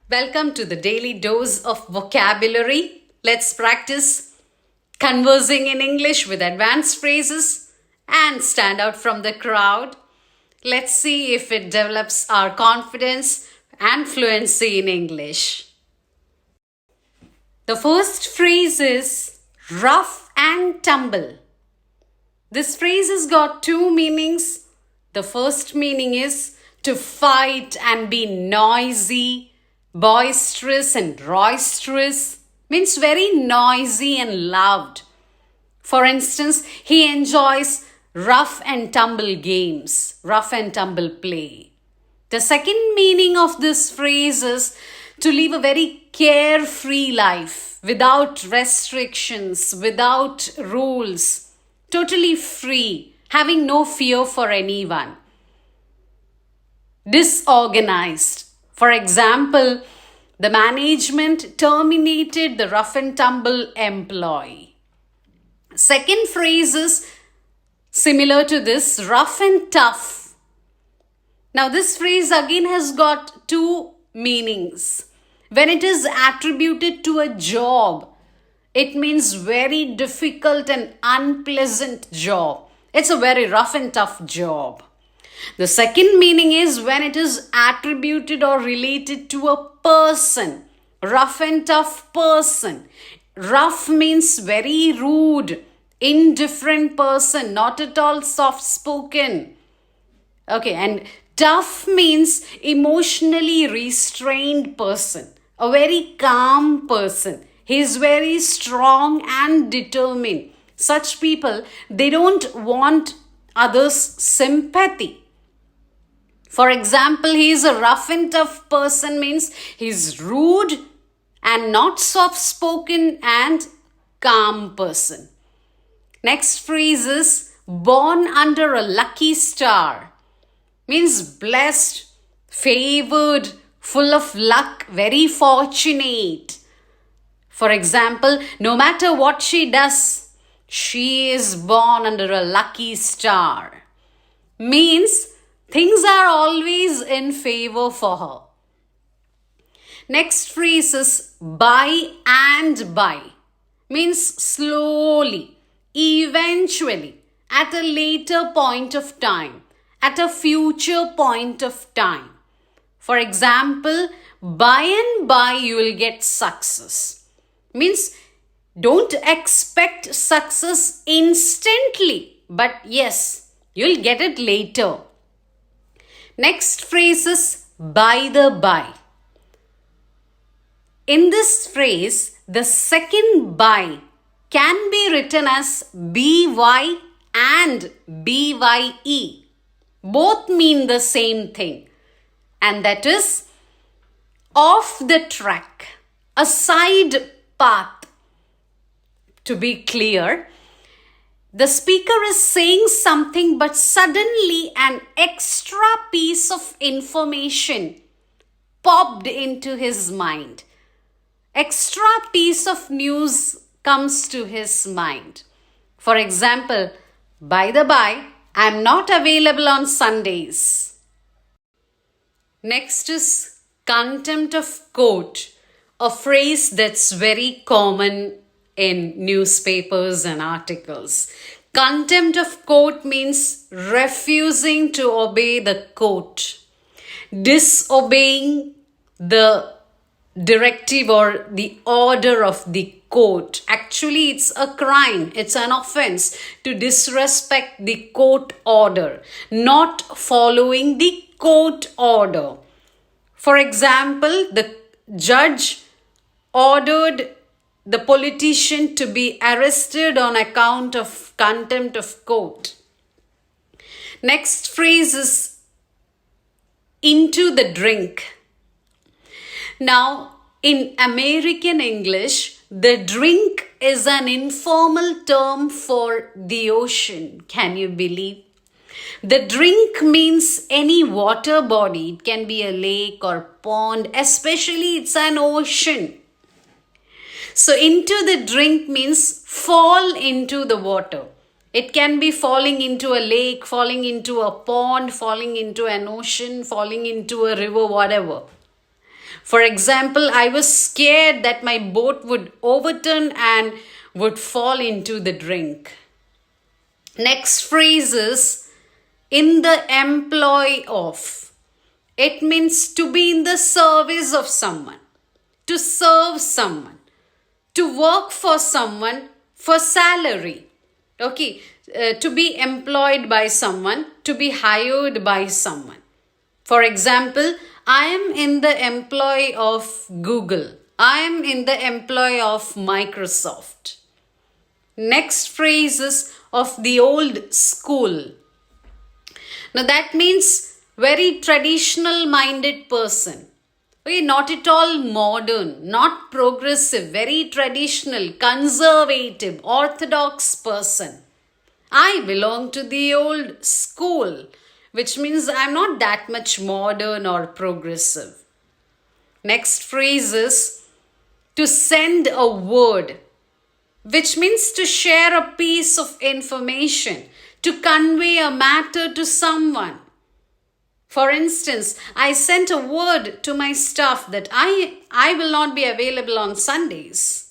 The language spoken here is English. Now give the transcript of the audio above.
Welcome to the daily dose of vocabulary. Let's practice conversing in English with advanced phrases and stand out from the crowd. Let's see if it develops our confidence and fluency in English. The first phrase is rough and tumble. This phrase has got two meanings. The first meaning is to fight and be noisy, boisterous and roisterous, means very noisy and loud. For instance, he enjoys rough and tumble games, rough and tumble play. The second meaning of this phrase is to live a very carefree life without restrictions, without rules, totally free, having no fear for anyone. Disorganized. For example, the management terminated the rough and tumble employee. Second phrase is similar to this, rough and tough. Now, this phrase again has got two meanings. When it is attributed to a job, it means very difficult and unpleasant job. It's a very rough and tough job. The second meaning is when it is attributed or related to a person, rough and tough person. Rough means very rude, indifferent person, not at all soft spoken. Okay, and tough means emotionally restrained person, a very calm person. He is very strong and determined. Such people, they don't want others' sympathy. For example, he is a rough and tough person means he's rude and not soft spoken and calm person. Next phrase is born under a lucky star. Means blessed, favored, full of luck, very fortunate. For example, no matter what she does, she is born under a lucky star. Means things are always in favor for her. Next phrase is by and by. Means slowly, eventually, at a later point of time, at a future point of time. For example, by and by you will get success. Means don't expect success instantly, but yes, you'll get it later. Next phrase is by the by. In this phrase, the second by can be written as by and bye. Both mean the same thing, and that is off the track, a side path. To be clear, the speaker is saying something, but suddenly an extra piece of information popped into his mind. Extra piece of news comes to his mind. For example, by the by, I am not available on Sundays. Next is contempt of court, a phrase that's very common in newspapers and articles. Contempt of court means refusing to obey the court, disobeying the directive or the order of the court. Actually, it's a crime, it's an offense to disrespect the court order, not following the court order. For example, the judge ordered the politician to be arrested on account of contempt of court. Next phrase is into the drink. Now, in American English, the drink is an informal term for the ocean. Can you believe? The drink means any water body. It can be a lake or pond, especially it's an ocean. So into the drink means fall into the water. It can be falling into a lake, falling into a pond, falling into an ocean, falling into a river, whatever. For example, I was scared that my boat would overturn and would fall into the drink. Next phrase is in the employ of. It means to be in the service of someone, to serve someone, to work for someone for salary. Okay, to be employed by someone, to be hired by someone. For example, I am in the employ of Google. I am in the employ of Microsoft. Next phrase is of the old school. Now that means very traditional minded person. Okay, not at all modern, not progressive, very traditional, conservative, orthodox person. I belong to the old school, which means I'm not that much modern or progressive. Next phrase is to send a word, which means to share a piece of information, to convey a matter to someone. For instance, I sent a word to my staff that I will not be available on Sundays.